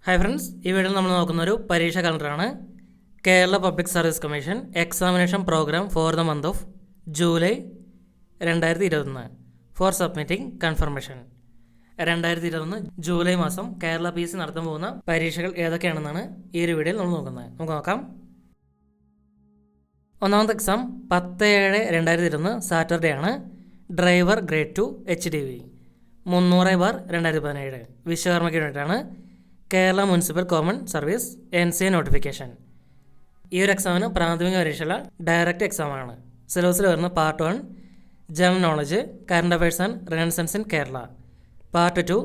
Hi friends, ഈ വീഡിയോയിൽ നമ്മൾ നോക്കുന്നൊരു പരീക്ഷ കലണ്ടറാണ്. Kerala public service commission examination programme for the month of July 2021 for submitting confirmation. 2021 July മാസം കേരള PSC നടത്താൻ പോകുന്ന പരീക്ഷകൾ ഏതൊക്കെയാണെന്നാണ് ഈ ഒരു വീഡിയോയിൽ നമ്മൾ നോക്കുന്നത്. നമുക്ക് നോക്കാം. ഒന്നാമത്തെ എക്സാം 10/7/2021 സാറ്റർഡേ ആണ്. ഡ്രൈവർ ഗ്രേഡ് 2 HDV 300/2017 വിശ്വകർമ്മയ്ക്ക് വേണ്ടിയിട്ടാണ്. Kerala municipal common service NCA notification. ഈ ഒരു എക്സാമിന് പ്രാഥമിക പരീക്ഷയുള്ള ഡയറക്റ്റ് എക്സാമാണ്. സിലബസിൽ വരുന്ന part 1 general knowledge, current affairs and renaissance in Kerala. Part 2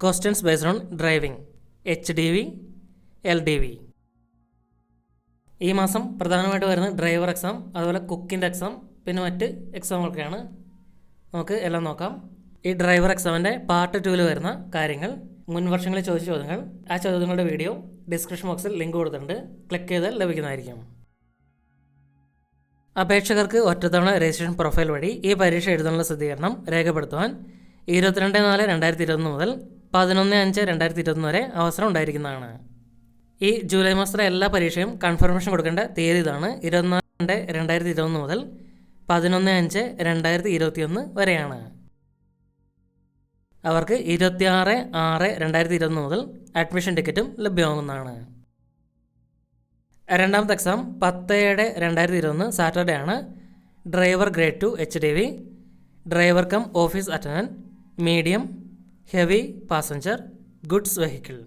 questions based on driving HDV LDV. ഈ മാസം പ്രധാനമായിട്ട് വരുന്ന ഡ്രൈവർ എക്സാം, അതുപോലെ കുക്കിൻ്റെ എക്സാം, പിന്നെ മറ്റ് എക്സാമുകളൊക്കെയാണ്. നമുക്ക് എല്ലാം നോക്കാം. ഈ ഡ്രൈവർ എക്സാമിൻ്റെ പാർട്ട് 2 വരുന്ന കാര്യങ്ങൾ, മുൻ വർഷങ്ങളിൽ ചോദിച്ച ചോദ്യങ്ങൾ, ആ ചോദ്യങ്ങളുടെ വീഡിയോ ഡിസ്ക്രിപ്ഷൻ ബോക്സിൽ ലിങ്ക് കൊടുത്തിട്ടുണ്ട്. ക്ലിക്ക് ചെയ്താൽ ലഭിക്കുന്നതായിരിക്കും. അപേക്ഷകർക്ക് ഒറ്റത്തവണ രജിസ്ട്രേഷൻ പ്രൊഫൈൽ വഴി ഈ പരീക്ഷ എഴുതാനുള്ള സ്ഥിരീകരണം രേഖപ്പെടുത്തുവാൻ 22/4/2021 മുതൽ 11/5/2021 വരെ അവസരം ഉണ്ടായിരിക്കുന്നതാണ്. ഈ ജൂലൈ മാസത്തിലെ എല്ലാ പരീക്ഷയും കൺഫർമേഷൻ കൊടുക്കേണ്ട തീയതി ഇതാണ്. 24/2/2021 മുതൽ 11/5/2021 വരെയാണ്. അവർക്ക് 26/6/2021 മുതൽ അഡ്മിഷൻ ടിക്കറ്റും ലഭ്യമാകുന്നതാണ്. രണ്ടാമത്തെ എക്സാം 10/7/2021 സാറ്റർഡേ ആണ്. Driver grade 2 HDV driver cum office attendant medium heavy passenger goods vehicle.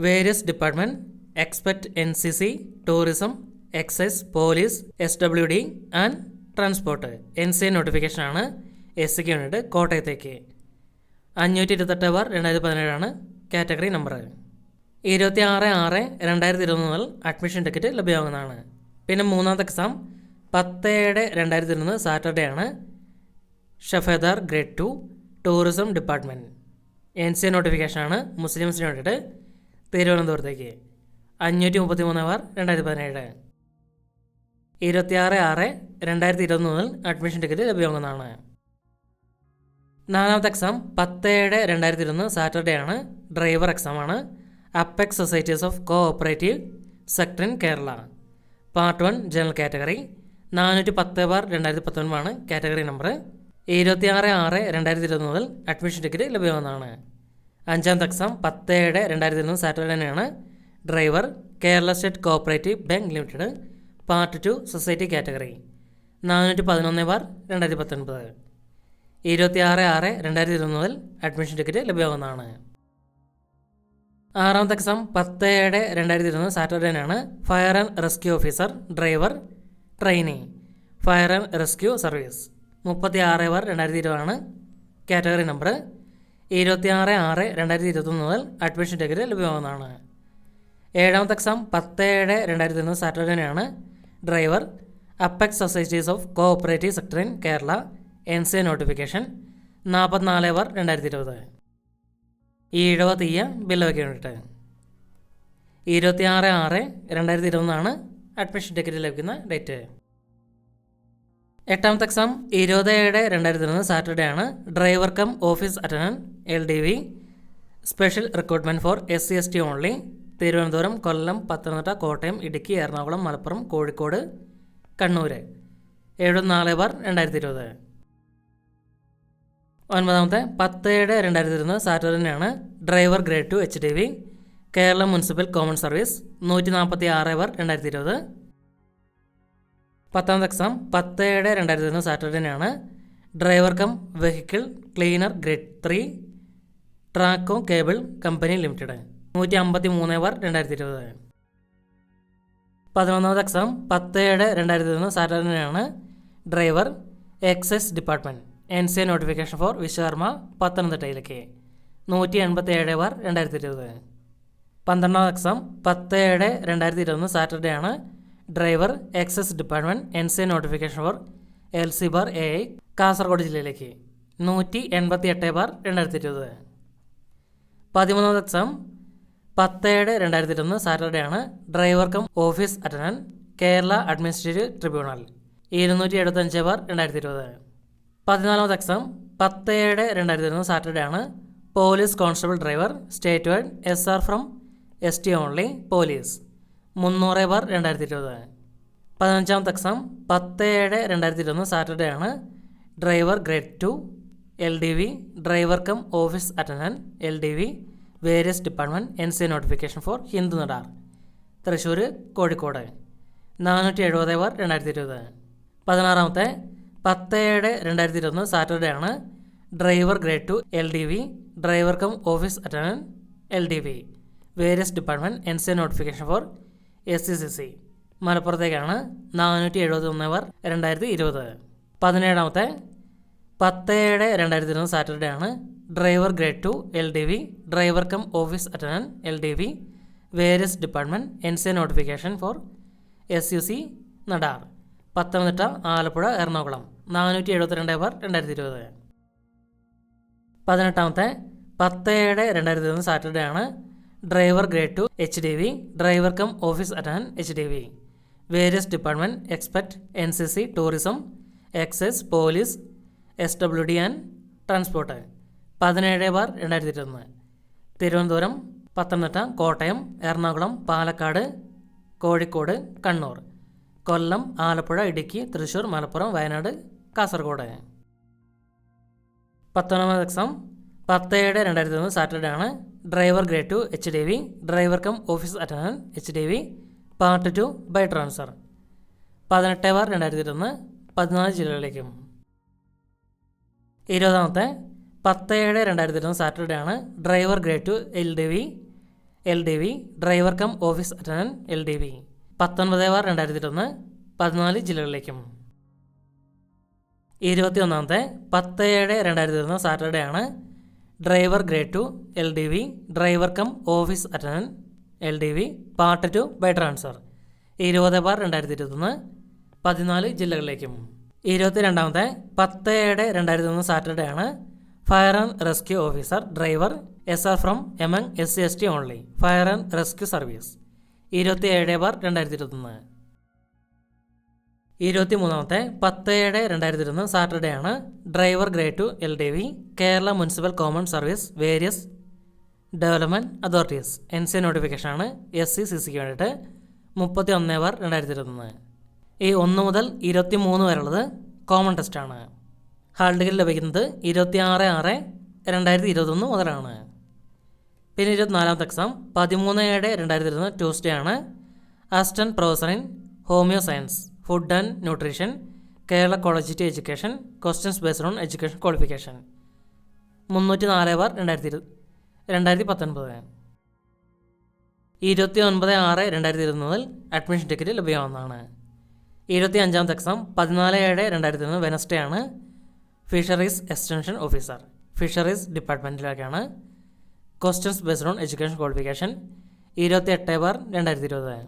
Various department expect NCC tourism excise police SWD and transport. NCA നോട്ടിഫിക്കേഷനാണ്. SCക്ക് വേണ്ടിയിട്ട് കോട്ടയത്തേക്ക്. 528/2017 ആണ് കാറ്റഗറി നമ്പർ. 26/6/2021 മുതൽ അഡ്മിഷൻ ടിക്കറ്റ് ലഭ്യമാകുന്നതാണ്. പിന്നെ മൂന്നാമത്തെ എക്സാം 10/7/2021 സാറ്റർഡേ ആണ്. ഷഫേദാർ grade 2 tourism department. NCA നോട്ടിഫിക്കേഷനാണ്. മുസ്ലിംസിന് വേണ്ടിയിട്ട് തിരുവനന്തപുരത്തേക്ക്. 533/2017. 26/6/2021 മുതൽ അഡ്മിഷൻ ടിക്കറ്റ് ലഭ്യമാകുന്നതാണ്. നാലാമത്തെ എക്സാം 10/7/2021 സാറ്റർഡേ ആണ്. ഡ്രൈവർ എക്സാമാണ്. Apex societies of cooperative sector in Kerala. Part 1 general category. 410/2019 ആണ് കാറ്റഗറി നമ്പർ. 26/6/2021 മുതൽ അഡ്മിഷൻ ടിക്കറ്റ് ലഭ്യമാകുന്നതാണ്. അഞ്ചാമത്തെ എക്സാം 10/7/2021 സാറ്റർഡേ തന്നെയാണ്. Driver Kerala state cooperative bank limited. Part 2 society category. 411/2019. 26/6/2021 മുതൽ അഡ്മിഷൻ ടിക്കറ്റ് ലഭ്യമാകുന്നതാണ്. ആറാമത്തെ എക്സാം 10/7/2021 സാറ്റർഡേനാണ്. Fire and rescue officer driver trainee fire and rescue service. 36/2020 ആണ് കാറ്റഗറി നമ്പർ. 26/6/2021 മുതൽ അഡ്മിഷൻ ടിക്കറ്റ് ലഭ്യമാകുന്നതാണ്. ഏഴാമത്തെ എക്സാം 10/7/2021 സാറ്റർഡേനാണ്. Driver apex societies of cooperative sector in Kerala. NCA notification. 44/2020. ഈ 70 തീയ ബില്ലൊക്കെ വേണ്ടിയിട്ട്. 26/6/2021 ആണ് അഡ്മിഷൻ ടിക്കറ്റ് ലഭിക്കുന്ന ഡേറ്റ്. എട്ടാമത്തെ എക്സാം 20/7/2021 സാറ്റർഡേ ആണ്. Driver cum office attendant LDV special recruitment for SC/ST only. Thiruvananthapuram, Kollam, Pathanamthitta, Kottayam, Idukki, Ernakulam, Malappuram, Kozhikode, Kannur. 74/2020. ഒൻപതാമത്തെ 10/7/2021 സാറ്റർഡേനാണ്. Driver grade 2 HDV Kerala municipal common service. 146/2020. പത്താമത്തെ എക്സാം 10/7/2021 സാറ്റർഡേനാണ്. Driver cum vehicle cleaner grade 3 Traco cable company limited. 153/2020. 11ാമത്തെ എക്സാം 10/7/2021 സാറ്റർഡേനാണ്. Driver excise department. NCA notification for വിശ്വകർമ്മ പത്തനംതിട്ടയിലേക്ക്. 180/2020. 12ാമത്തെ exam 10/7/2021 Saturday ആണ്. Driver excise department. NCA notification for LC/AI Kasaragod ജില്ലയിലേക്ക്. 188/2020. 13ാമത്തെ എക്സാം 10/7/2021 സാറ്റർഡേ ആണ്. Driver cum office attendant Kerala administrative tribunal. 275/2020. 14ാമത്തെ എക്സാം 10/7/2021 സാറ്റർഡേ ആണ്. Police constable driver state wide SR from ST only police 300/2020. 15ാമത്തെ exam 10/7/2021 Saturday ആണ്. Driver grade 2 LDV driver cum office attendant LDV various department NC notification for ഹിന്ദു നടാർ തൃശ്ശൂർ കോഴിക്കോട് 470/2020. 16ാമത്തെ 10/7/2021 Saturday ആണ്. Driver grade 2 LDV driver cum office attendant LDV various department NC notification for SCCC മലപ്പുറത്തേക്കാണ്. 471/2020. 17ാമത്തെ 10/7/2021 Saturday ആണ്. Driver grade 2 LDV driver cum office attendant LDV various department NC notification for SUC നടാർ പത്തനംതിട്ട, ആലപ്പുഴ, എറണാകുളം 472/2020. 18ാമത്തെ 10/7/2021 Saturday ആണ്. Driver grade 2 HDV driver cum office attendant HDV various department expect NCC tourism excise police SWD and transport 17/2021. Thiruvananthapuram, Pathanamthitta, Kottayam, Ernakulam, Palakkad, Kozhikode, Kannur, Kollam, Alappuzha, Idukki, Thrissur, Malappuram, Wayanad, Kasaragod. 19ാമത് exam 10/7/2021 Saturday ആണ്. Driver grade 2 HDV driver cum office attendant HDV part 2 by transfer 18/2021 14 ജില്ലകളിലേക്കും. 20ാമത്തെ 10/7/2021 Saturday ആണ്. Driver grade 2 LDV driver cum office attendant LDV 19/2021 14 ജില്ലകളിലേക്കും. 21ാമത്തെ 10/7/2021 Saturday ആണ്. Driver grade 2 LDV driver cum office attendant LDV part 2 by transfer 20/2021 14 ജില്ലകളിലേക്കും. 22ാമത്തെ 10/7/2021 Saturday ആണ്. Fire and rescue officer driver SR from among SC/ST only fire and rescue service 27/2021. 23ാമത്തെ 10/7/2021 Saturday ആണ്. Driver grade 2 LDV Kerala municipal common service various development authorities NC notification ആണ്. SCCCക്ക് വേണ്ടിയിട്ട് 31/2021. ഈ 1 മുതൽ 23 വരെയുള്ളത് കോമൺ ടെസ്റ്റാണ്. ഹാൾ ടിക്കറ്റ് ലഭിക്കുന്നത് 26/6/2021 മുതലാണ്. പിന്നെ 24ാമത്തെ എക്സാം 13/7/2021 ട്യൂസ്ഡേ ആണ്. Assistant professor in homeo science food and nutrition Kerala college to education questions based on education qualification 304/2019. 29/6/2021 മുതൽ അഡ്മിഷൻ ടിക്കറ്റ് ലഭ്യമാവുന്നതാണ്. 25ാമത്തെ എക്സാം 14/7/2021 വെനസ്ഡേ ആണ്. ഫിഷറീസ് എക്സ്റ്റൻഷൻ ഓഫീസർ ഫിഷറീസ് ഡിപ്പാർട്ട്മെൻറ്റിലേക്കാണ്. Questions based on education qualification 28/2020.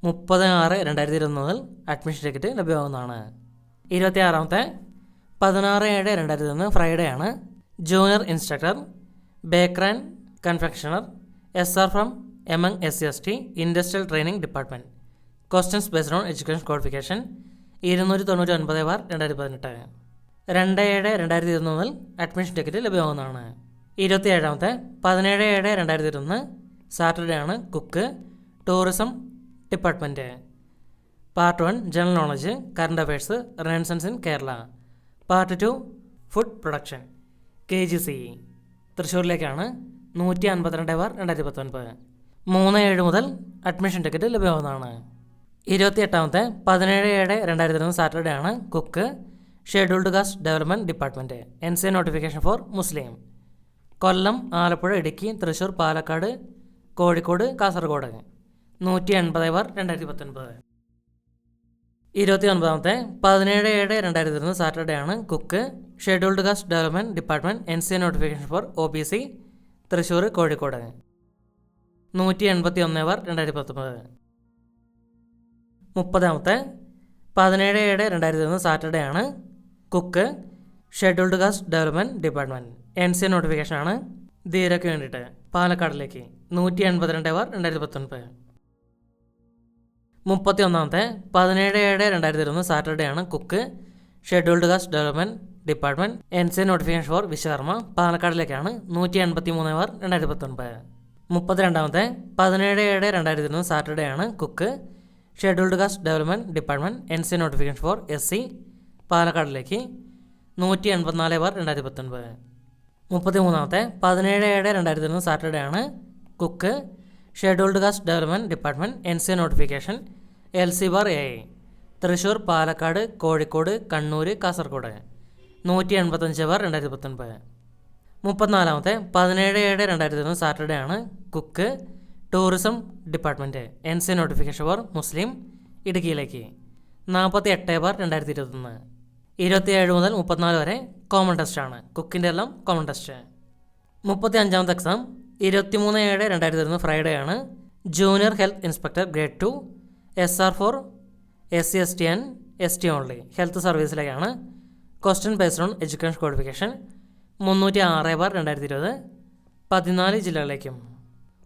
30/6/2021 മുതൽ admission ticket ലഭ്യമാവുന്നതാണ്. 26ാമത്തെ 16/7/2021 Friday ആണ്. Junior instructor baker and confectioner SR from among SC/ST industrial training department questions based on education qualification 299/2018. 2/7/2021 മുതൽ admission ticket ലഭ്യമാവുന്നതാണ്. 27ാമത്തെ 17/7/2021 Saturday ആണ്. Cook tourism department part 1 general knowledge current affairs renaissance in Kerala part 2 food production KGCE തൃശ്ശൂരിലേക്കാണ്. 152/2019. 3/7 മുതൽ admission ticket ലഭ്യമാവുന്നതാണ്. 28ാമത്തെ 17/7/2021 Saturday ആണ്. Cook scheduled caste development department NC notification for മുസ്ലിം കൊല്ലം, ആലപ്പുഴ, ഇടുക്കി, തൃശ്ശൂർ, പാലക്കാട്, കോഴിക്കോട്, കാസർഗോഡ് 180/2019. 29ാമത്തെ 17/7/2021 സാറ്റർഡേ ആണ്. Cook scheduled caste development department NC notification for OBC Thrissur, Kozhikode 181/2019. 30ാമത്തെ 17/7/2021 Saturday ആണ്. Cook scheduled caste development department NC notification ആണ്. ധീരയ്ക്ക് വേണ്ടിയിട്ട് പാലക്കാടിലേക്ക് 182/2019. 31ാമത്തെ 17/7/2021 സാറ്റർഡേ ആണ്. Cook scheduled caste development department NC notification for വിശ്വകർമ്മ പാലക്കാടിലേക്കാണ്. 183/2019. 32ാമത്തെ 17/7/2021 സാറ്റർഡേ ആണ്. Cook scheduled caste development department NC notification for SC പാലക്കാടിലേക്ക് 184/2019. 33ാമത്തെ 17/7/2021 സാറ്റർഡേ ആണ്. Cook scheduled caste development department NC notification LC/AA Thrissur, Palakkad, Kozhikode, Kannur, Kasaragod 185/2019. 34ാമത്തെ 17/7/2021 സാറ്റർഡേ ആണ്. Cook tourism department NC notification for മുസ്ലിം ഇടുക്കിയിലേക്ക് 48/2021. 27 മുതൽ 34 വരെ കോമൺ ടെസ്റ്റാണ്. കുക്കിൻ്റെ എല്ലാം കോമൺ ടെസ്റ്റ്. 35ാമത്തെ എക്സാം 23/7/2021 ഫ്രൈഡേ ആണ്. Junior health inspector grade 2 SR4 SC ST and ST only health സർവീസിലേക്കാണ്. Question based on education qualification 306/2020 14 ജില്ലകളിലേക്കും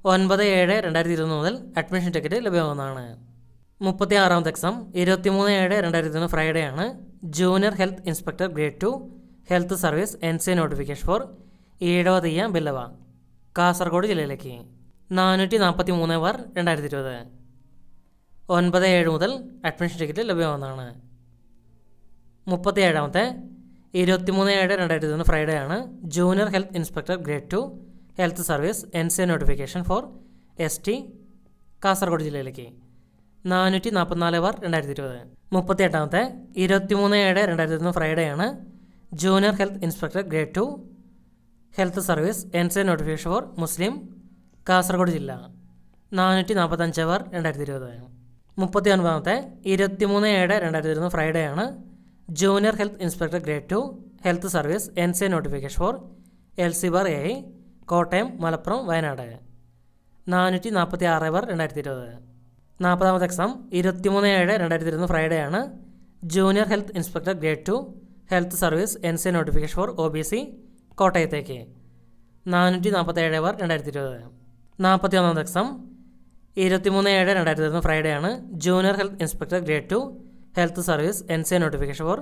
9/7/2021 മുതൽ അഡ്മിഷൻ ടിക്കറ്റ് ലഭ്യമാകുന്നതാണ്. 36ാമത്തെ എക്സാം 23/7/2021 ഫ്രൈഡേ ആണ്. Junior health inspector grade 2 health service NC notification four ഈഴവതീയ ബില്ലവ കാസർഗോഡ് ജില്ലയിലേക്ക് 443/2020 9/7 മുതൽ അഡ്മിഷൻ ടിക്കറ്റ് ലഭ്യമാകുന്നതാണ്. 37ാമത്തെ 23/7/2021 ഫ്രൈഡേ ആണ്. Junior health inspector grade 2 health service NC notification for ST Kasaragod ജില്ലയിലേക്ക് 444/2020. 38ാമത്തെ 23/7/2021 ഫ്രൈഡേ ആണ്. Junior health inspector grade 2 health service NC notification for മുസ്ലിം കാസർഗോഡ് ജില്ല 445/2020. 39ാമത്തെ 23/7/2021 ഫ്രൈഡേ ആണ്. Junior health inspector grade 2 health service NC notification for LC/AA Kottayam, Malappuram, Wayanad 446/2020. 40ാമത്തെ exam 23/7/2021 Friday ആണ്. Junior health inspector grade 2 health service NC notification for OBC കോട്ടയത്തേക്ക് 447/2020. 41ാമത്തെ exam 23/7/2021 Friday ആണ്. Junior health inspector grade 2 health service NC notification for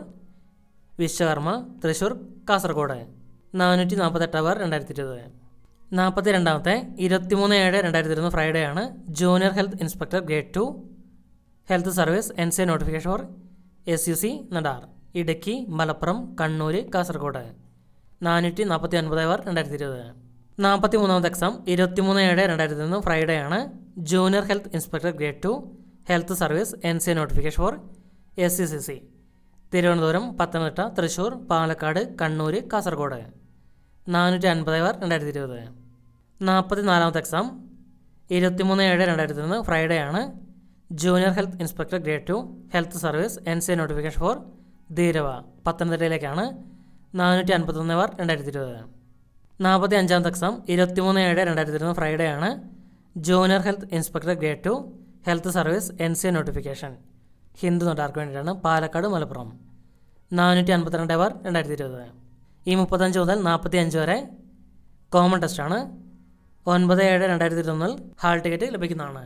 വിശ്വകർമ്മ തൃശ്ശൂർ, കാസർഗോഡ് 448/2020. 42ാമത്തെ 23/7/2021 Friday ആണ്. Junior health inspector grade 2 health service NC notification for SUC നടാർ ഇടുക്കി, മലപ്പുറം, കണ്ണൂർ, കാസർഗോഡ് 449/2020. 43ാമത്തെ exam 23/7/2021 Friday ആണ്. Junior health inspector grade 2 health service NC notification for SCCC Thiruvananthapuram, Pathanamthitta, Thrissur, Palakkad, Kannur, Kasaragod 450/2020. 44ാമത്തെ exam 23/7/2021 Friday ആണ്. Junior health inspector grade 2 health service NC notification for ധീരവ പത്തനംതിട്ടയിലേക്കാണ് 451/2020. 45ാമത്തെ exam 23/7/2021 Friday ആണ്. Junior health inspector grade 2 health service NC notification ഹിന്ദു നടാർക്ക് വേണ്ടിയിട്ടാണ് പാലക്കാട്, മലപ്പുറം 452/2020. ഈ 35 മുതൽ 45 വരെ കോമൺ ടെസ്റ്റാണ്. 9/7/2021 ഹാൾ ടിക്കറ്റ് ലഭിക്കുന്നതാണ്.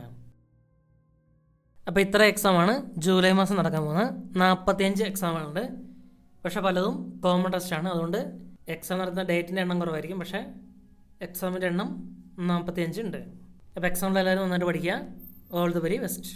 അപ്പോൾ ഇത്ര എക്സാമാണ് ജൂലൈ മാസം നടക്കാൻ പോകുന്നത്. 45 എക്സാമുകളുണ്ട്. പക്ഷേ പലതും കോമൺ ടെസ്റ്റാണ്. അതുകൊണ്ട് എക്സാം നടത്തുന്ന ഡേറ്റിൻ്റെ എണ്ണം കുറവായിരിക്കും. പക്ഷേ എക്സാമിൻ്റെ എണ്ണം 45 ഉണ്ട്. അപ്പോൾ എക്സാമിൽ എല്ലാവരും നന്നായിട്ട് പഠിക്കുക. All the very best.